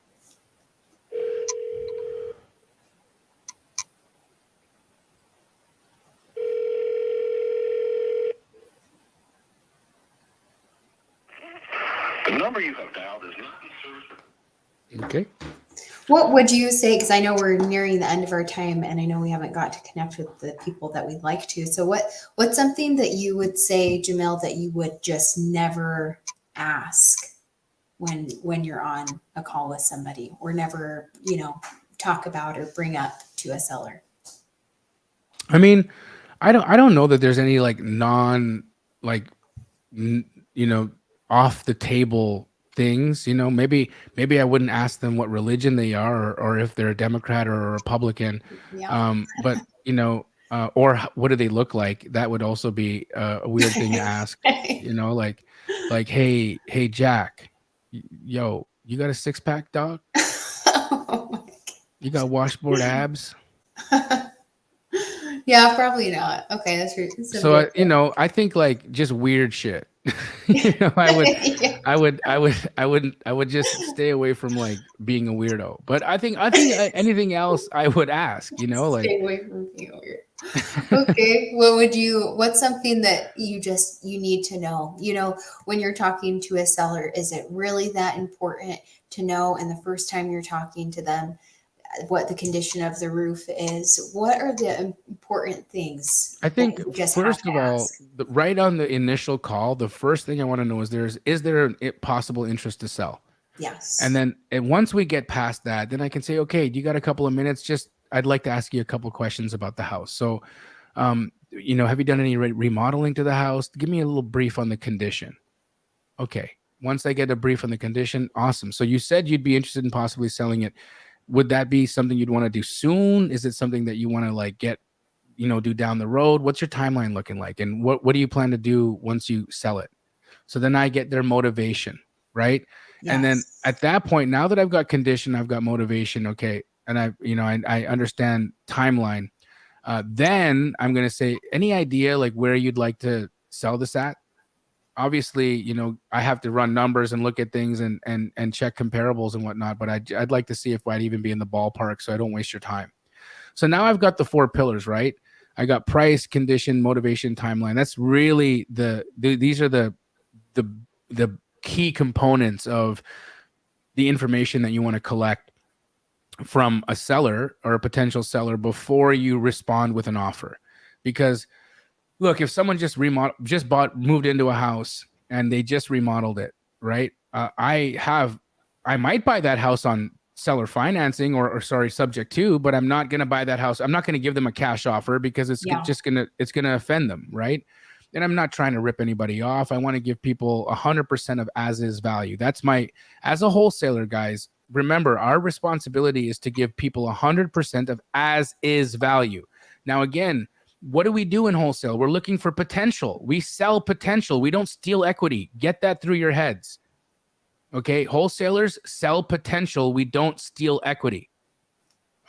The number you have dialed is not in service. Okay. What would you say? Because I know we're nearing the end of our time, and I know we haven't got to connect with the people that we'd like to. So, what's something that you would say, Jamil, that you would just never ask when you're on a call with somebody, or never, talk about or bring up to a seller. I mean, I don't know that there's any like off the table things. Maybe I wouldn't ask them what religion they are, or if they're a Democrat or a Republican. Yeah. But or what do they look like? That would also be a weird thing to ask. Like hey Jack, yo, you got a 6-pack, dog? Oh You got washboard abs? yeah, probably not. Okay, that's true. So I think like just weird shit. I would just stay away from like being a weirdo. But I think anything else I would ask. Stay away from being weird. Okay, what's something that you need to know? When you're talking to a seller, is it really that important to know? And the first time you're talking to them, what the condition of the roof is? What are the important things? I think first of all, right on the initial call, the first thing I want to know is there a possible interest to sell? Yes. And then once we get past that, then I can say, okay, do you got a couple of minutes? I'd like to ask you a couple questions about the house. So, have you done any remodeling to the house? Give me a little brief on the condition. Okay. Once I get a brief on the condition, awesome. So you said you'd be interested in possibly selling it. Would that be something you'd want to do soon? Is it something that you want to like get, do down the road? What's your timeline looking like? And what do you plan to do once you sell it? So then I get their motivation, right? Yes. And then at that point, now that I've got condition, I've got motivation. Okay. And I understand timeline. Then I'm going to say, any idea like where you'd like to sell this at? Obviously, I have to run numbers and look at things and check comparables and whatnot, but I'd like to see if I'd even be in the ballpark so I don't waste your time. So now I've got the 4 pillars, right? I got price, condition, motivation, timeline. That's really these are the key components of the information that you want to collect from a seller or a potential seller before you respond with an offer. Because look, if someone moved into a house and they just remodeled it, right? I might buy that house on seller financing or subject to, but I'm not going to buy that house. I'm not going to give them a cash offer because it's going to offend them, right? And I'm not trying to rip anybody off. I want to give people 100% of as is value. As a wholesaler, guys, remember our responsibility is to give people 100% of as is value. Now, again, what do we do in wholesale? We're looking for potential. We sell potential. We don't steal equity. Get that through your heads. Okay. Wholesalers sell potential. We don't steal equity.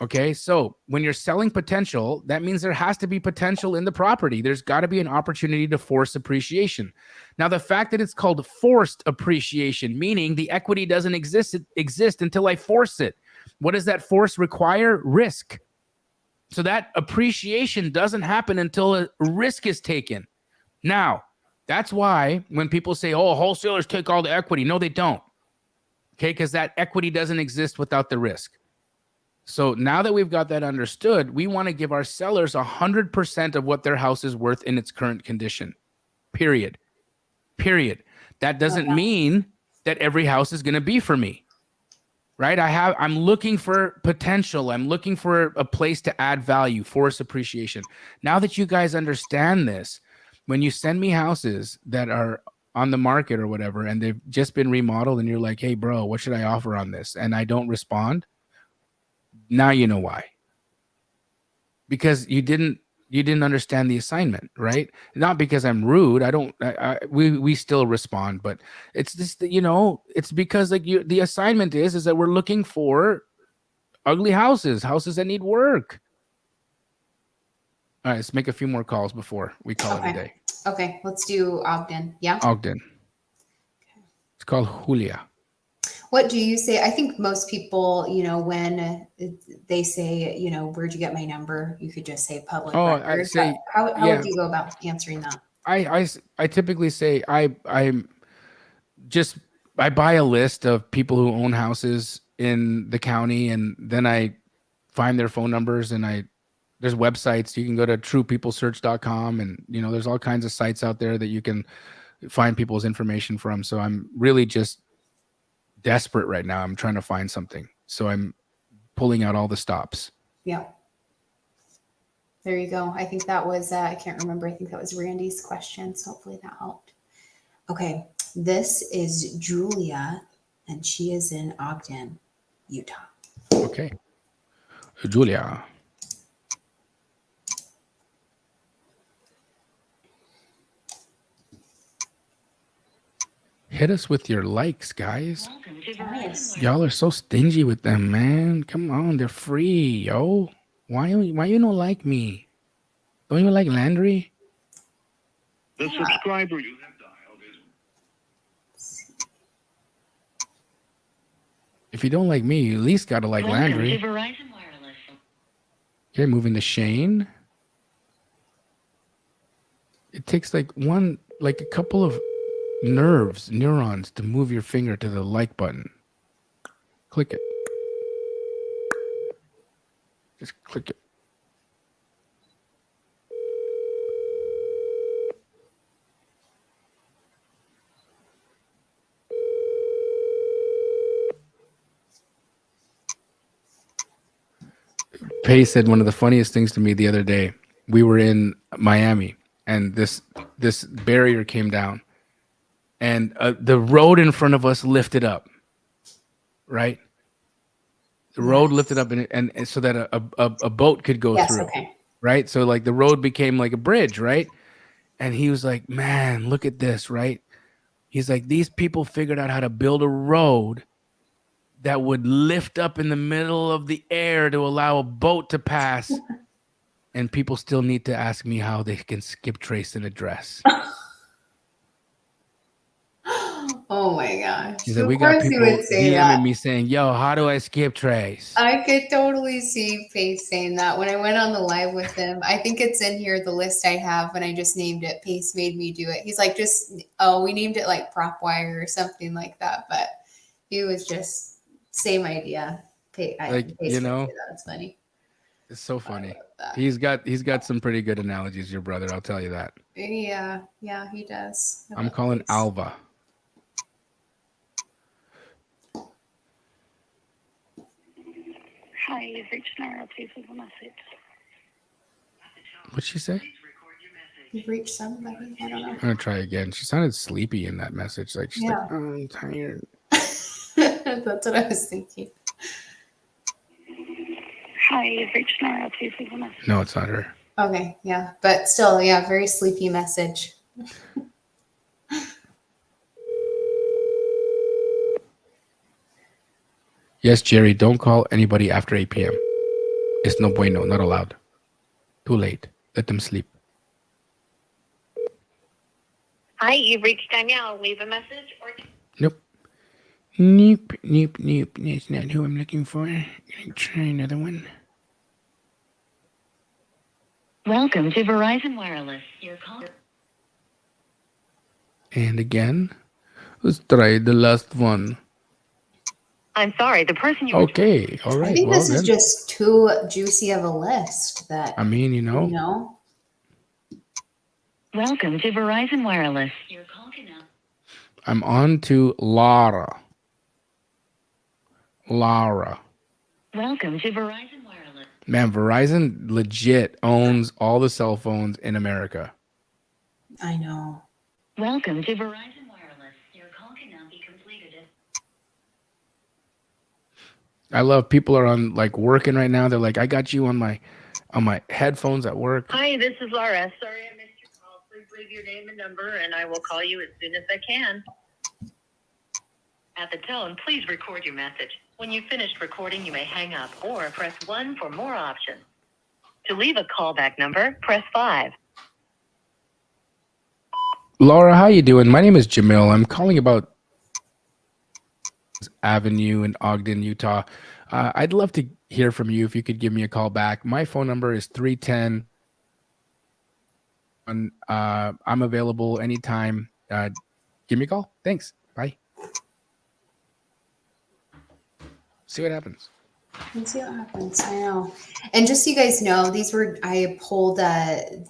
Okay. So when you're selling potential, that means there has to be potential in the property. There's got to be an opportunity to force appreciation. Now, the fact that it's called forced appreciation, meaning the equity doesn't exist until I force it. What does that force require? Risk. So that appreciation doesn't happen until a risk is taken. Now, that's why when people say, oh, wholesalers take all the equity. No, they don't. Okay, because that equity doesn't exist without the risk. So now that we've got that understood, we want to give our sellers 100% of what their house is worth in its current condition. Period. That doesn't mean that every house is going to be for me. Right? I'm looking for potential. I'm looking for a place to add value, force appreciation. Now that you guys understand this, when you send me houses that are on the market or whatever, and they've just been remodeled and you're like, hey bro, what should I offer on this? And I don't respond. Now you know why. Because you didn't understand the assignment, right? Not because I'm rude. We still respond, but it's just, it's because like the assignment is that we're looking for ugly houses that need work. All right, let's make a few more calls before we call it a day. Okay, let's do Ogden. Yeah. Ogden. Okay. It's called Julia. What do you say? I think most people, when they say, where'd you get my number? You could just say public record. I say, how would you go about answering that? I typically say I buy a list of people who own houses in the county, and then I find their phone numbers, and there's websites. You can go to truepeoplesearch.com, and there's all kinds of sites out there that you can find people's information from. So I'm really just desperate right now. I'm trying to find something. So I'm pulling out all the stops. Yeah. There you go. I think that was, I can't remember. I think that was Randy's question. So hopefully that helped. Okay. This is Julia, and she is in Ogden, Utah. Okay. Julia. Hit us with your likes, guys. Yes. Y'all are so stingy with them, man. Come on, they're free, yo. Why you don't like me? Don't you like Landree? The subscriber you have dialed is If you don't like me, you at least gotta like Landree. Verizon Wireless. Okay, moving to Shane. It takes like a couple of neurons to move your finger to the like button. Click it. Just click it. Pay said one of the funniest things to me the other day. We were in Miami, and this barrier came down, and the road in front of us lifted up. Right, the road lifted up, and so that a boat could go through. Okay. Right, so like the road became like a bridge. Right, and he was like, "Man, look at this." Right, he's like, "These people figured out how to build a road that would lift up in the middle of the air to allow a boat to pass." And people still need to ask me how they can skip trace an address. Oh my gosh. He said, Of we got course he people would say DMing that. me saying, yo, how do I skip trace? I could totally see Pace saying that when I went on the live with him. I think it's in here, the list I have, and I just named it. Pace made me do it. He's like, we named it like prop wire or something like that. But he was just same idea. Pace that's funny. It's so funny. That. He's got some pretty good analogies, your brother. I'll tell you that. Yeah, he does. I'm calling Alva. Hi, you've reached Nara. Please leave a message. What'd she say? You've reached somebody. I don't know. I'm gonna try again. She sounded sleepy in that message. Like she's like, oh, I'm tired. That's what I was thinking. Hi, you've reached Nara. Please leave a message. No, it's not her. Okay, yeah, but still, yeah, very sleepy message. Yes, Jerry, don't call anybody after 8 p.m. It's no bueno, not allowed. Too late. Let them sleep. Hi, you've reached Danielle. Leave a message or. Nope. Nope. That's not who I'm looking for. Gonna try another one. Welcome to Verizon Wireless. Your call. And again, let's try the last one. I'm sorry, the person you. Okay, all right. I think well, this is then. just too juicy of a list that, I mean, you know. Welcome to Verizon Wireless. Your call can now. I'm on to Laura. Welcome to Verizon Wireless. Man, Verizon legit owns all the cell phones in America. I know. Welcome to Verizon Wireless. Your call can now be completed. I love people are on like working right now. They're like, I got you on my headphones at work. Hi, this is Laura. Sorry I missed your call. Please leave your name and number, and I will call you as soon as I can. At the tone, please record your message. When you've finished recording, you may hang up or press 1 for more options. To leave a callback number, press 5. Laura, how you doing? My name is Jamil. I'm calling about Avenue in Ogden, Utah. I'd love to hear from you if you could give me a call back. My phone number is 310. I'm available anytime. Give me a call. Thanks. Bye. See what happens. Let's see what happens. I know. And just so you guys know, I pulled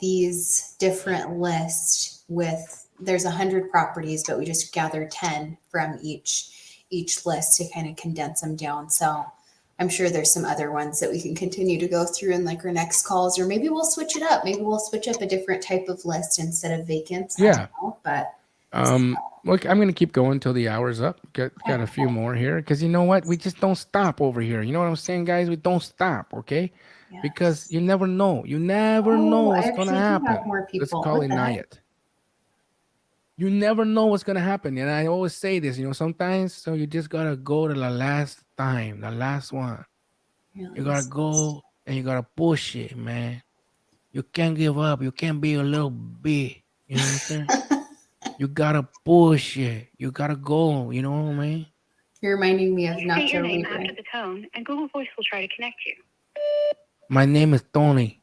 these different lists with, there's 100 properties, but we just gathered 10 from each each list to kind of condense them down. So I'm sure there's some other ones that we can continue to go through in like our next calls, or maybe we'll switch it up. Maybe we'll switch up a different type of list instead of vacants. I Yeah. don't know, but Look, I'm gonna keep going till the hour's up. Got a few more here because you know what? We just don't stop over here. You know what I'm saying, guys? We don't stop, okay? yes. Because you never know. You never know I what's actually gonna do have happen. more Let's people. call What it the heck? Nayat. You never know what's gonna happen, and I always say this. You know, sometimes so you just gotta go to the last time, the last one. Really You gotta go and you gotta push it, man. You can't give up. You can't be a little bit. You know what I'm saying? You gotta push it. You gotta go. You know what I mean? You're reminding me of Please state your Nacho name Libre. after the tone, and Google Voice will try to connect you. My name is Tony.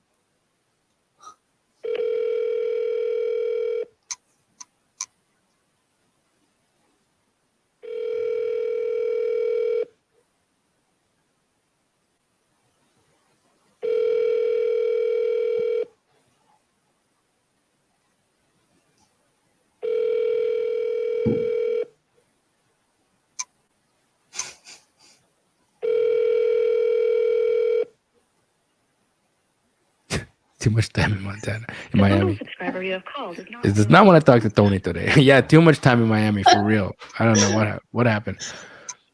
Too much time in Montana, in The Miami. mobile subscriber you have called is not. It does not want to talk to Tony today. Yeah, too much time in Miami for real. I don't know what happened.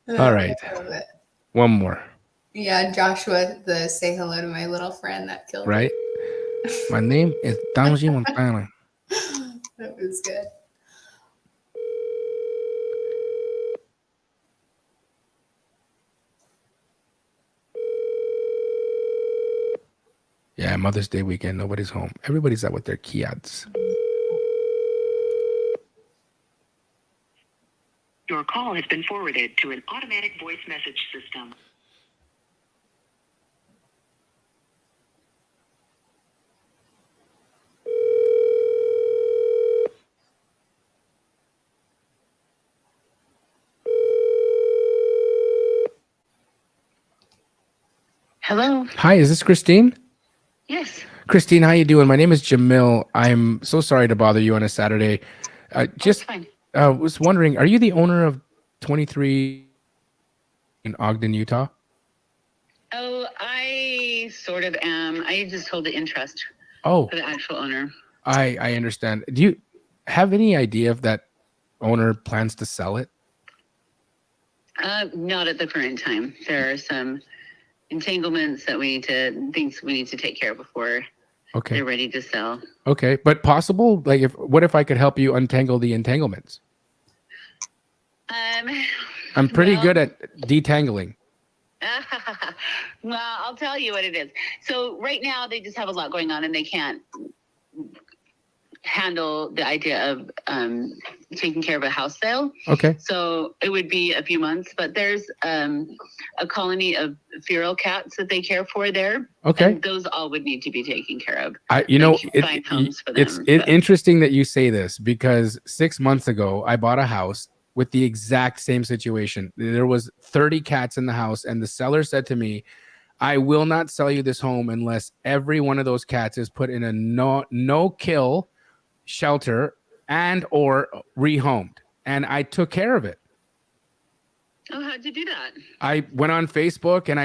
All right, I love it. one more. Yeah, Joshua, the say hello to my little friend that killed Right. My name is Tony Montana. me. That was good. Yeah, Mother's Day weekend. Nobody's home. Everybody's out with their kids. Your call has been forwarded to an automatic voice message system. Hello. Hi, is this Christine? Yes. Christine, how you doing? My name is Jamil. I'm so sorry to bother you on a Saturday. Just fine. was wondering, are you the owner of 23 in Ogden, Utah? Oh, I sort of am. I just hold the interest Oh, for the actual owner. I understand. Do you have any idea if that owner plans to sell it? Not at the current time. There are some entanglements that things we need to take care of before Okay. they're ready to sell. Okay, but possible? Like, what if I could help you untangle the entanglements? I'm pretty good at detangling. Well, I'll tell you what it is. So right now they just have a lot going on and they can't handle the idea of taking care of a house sale. Okay. So it would be a few months, but there's a colony of feral cats that they care for there. Okay. And those all would need to be taken care of. Find homes for it's them, but- interesting that you say this because 6 months ago I bought a house with the exact same situation. There was 30 cats in the house and the seller said to me, I will not sell you this home unless every one of those cats is put in a no kill shelter and or rehomed. And I took care of it. Oh, how'd you do that? I went on Facebook and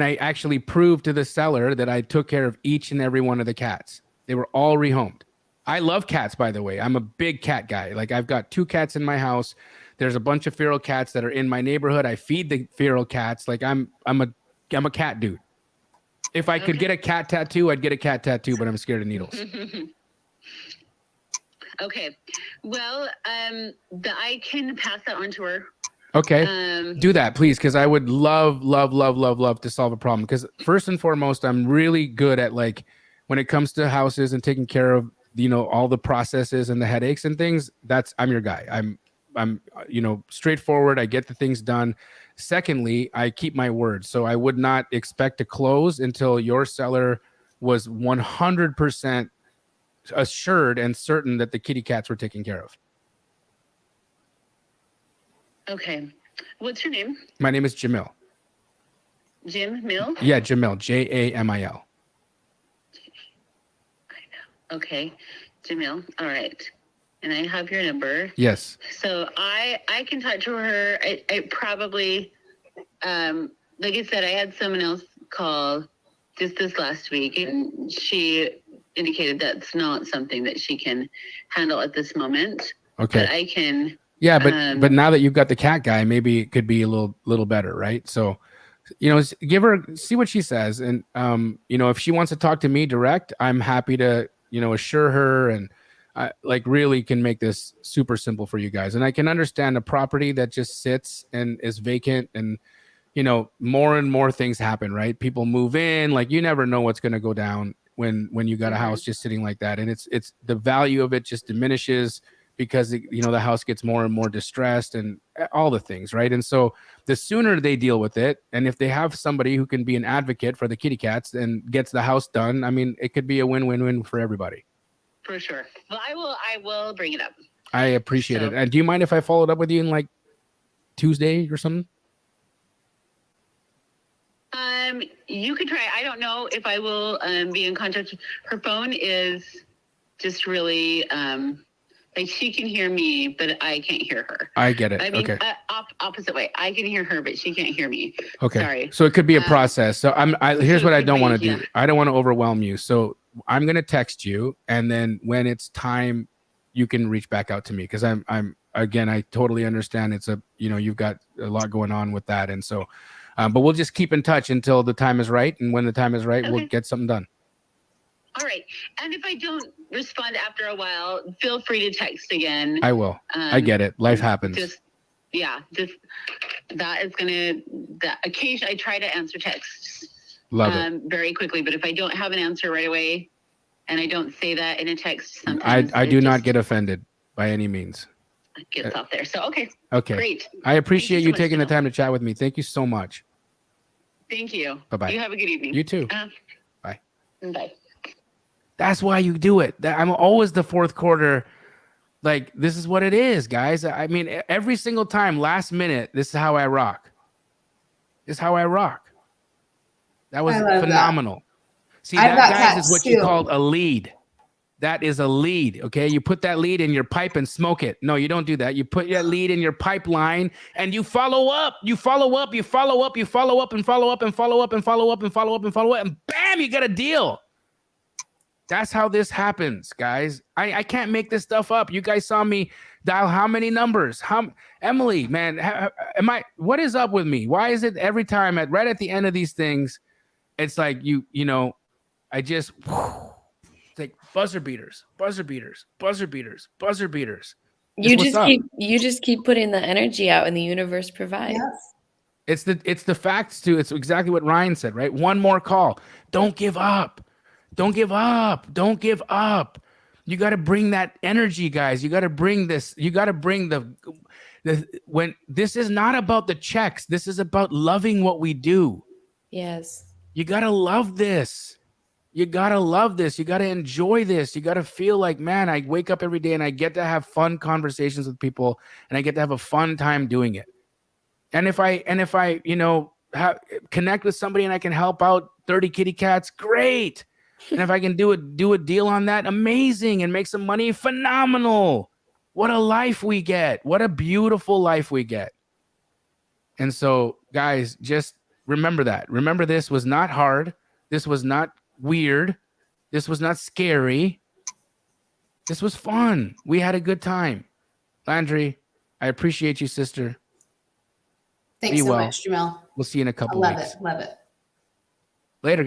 I actually proved to the seller that I took care of each and every one of the cats. They were all rehomed. I love cats, by the way. I'm a big cat guy. Like I've got 2 cats in my house. There's a bunch of feral cats that are in my neighborhood. I feed the feral cats. Like I'm a cat dude. If I could get a cat tattoo, I'd get a cat tattoo, but I'm scared of needles. Okay. Well, I can pass that on to her. Okay. Do that, please, because I would love to solve a problem. Because first and foremost, I'm really good at like when it comes to houses and taking care of all the processes and the headaches and things. I'm your guy. I'm straightforward. I get the things done. Secondly, I keep my word. So I would not expect to close until your seller was 100% assured and certain that the kitty cats were taken care of. Okay. What's your name? My name is Jamil. Jim Mill? Yeah, Jamil. Jamil. Okay. Jamil. All right. and I have your number. Yes. So I can talk to her. I probably, like I said, I had someone else call just this last week, and she indicated that's not something that she can handle at this moment. Okay. But I can. Yeah, but now that you've got the cat guy, maybe it could be a little better, right? So, you know, give her, see what she says, and you know, if she wants to talk to me direct, I'm happy to, you know, assure her, and I like really can make this super simple for you guys. And I can understand a property that just sits and is vacant, and you know, more and more things happen, right? People move in, like you never know what's going to go down when you got a house just sitting like that, and it's the value of it just diminishes because you know, the house gets more and more distressed and all the things, right? And so the sooner they deal with it, and if they have somebody who can be an advocate for the kitty cats and gets the house done, I mean, it could be a win-win-win for everybody. For sure. Well, I will bring it up. I appreciate it. And do you mind if I followed up with you in like Tuesday or something? You could try. I don't know if I will be in contact. Her phone is just really like she can hear me, but I can't hear her. I get it. I mean, okay. Opposite way. I can hear her, but she can't hear me. Okay. Sorry. So it could be a process. So here's what I don't want to do. Yeah. I don't want to overwhelm you. So I'm going to text you, and then when it's time, you can reach back out to me, because I'm again, I totally understand it's you know, you've got a lot going on with that, and so but we'll just keep in touch until the time is right, and when the time is right, we'll get something done. All right. And if I don't respond after a while, feel free to text again. I will. I get it. Life happens. Just that is that occasion I try to answer texts. Love it. Very quickly, but if I don't have an answer right away and I don't say that in a text, sometimes I do not get offended by any means. It gets off there. So okay. Great. I appreciate you taking the time to chat with me. Thank you so much. Thank you. Bye-bye. You have a good evening. You too. Bye. That's why you do it. I'm always the fourth quarter. Like, this is what it is, guys. I mean, every single time, last minute, this is how I rock. This is how I rock. That was phenomenal. That. See, that, guys, is what you called a lead. That is a lead, okay? You put that lead in your pipe and smoke it. No, you don't do that. You put that lead in your pipeline and you follow up. You follow up, you follow up, you follow up and follow up and follow up and follow up and follow up and follow up, and bam, you got a deal. That's how this happens, guys. I can't make this stuff up. You guys saw me dial how many numbers? Emily, man, what is up with me? Why is it every time right at the end of these things, it's like you know, I just like buzzer beaters. You just keep putting the energy out, and the universe provides. Yes. It's the facts too. It's exactly what Ryan said, right? One more call. Don't give up. Don't give up. Don't give up. You got to bring that energy, guys. You got to bring this. You got to bring when this is not about the checks. This is about loving what we do. Yes. You got to love this. You got to love this. You got to enjoy this. You got to feel like, man, I wake up every day and I get to have fun conversations with people, and I get to have a fun time doing it. And if I, you know, connect with somebody and I can help out 30 kitty cats, great. And if I can do a deal on that, amazing, and make some money, phenomenal. What a life we get. What a beautiful life we get. And so, guys, just remember that. Remember, this was not hard. This was not weird. This was not scary. This was fun. We had a good time. Landree, I appreciate you, sister. Thanks so much, Jamil. We'll see you in a couple weeks. Love it. Later, guys.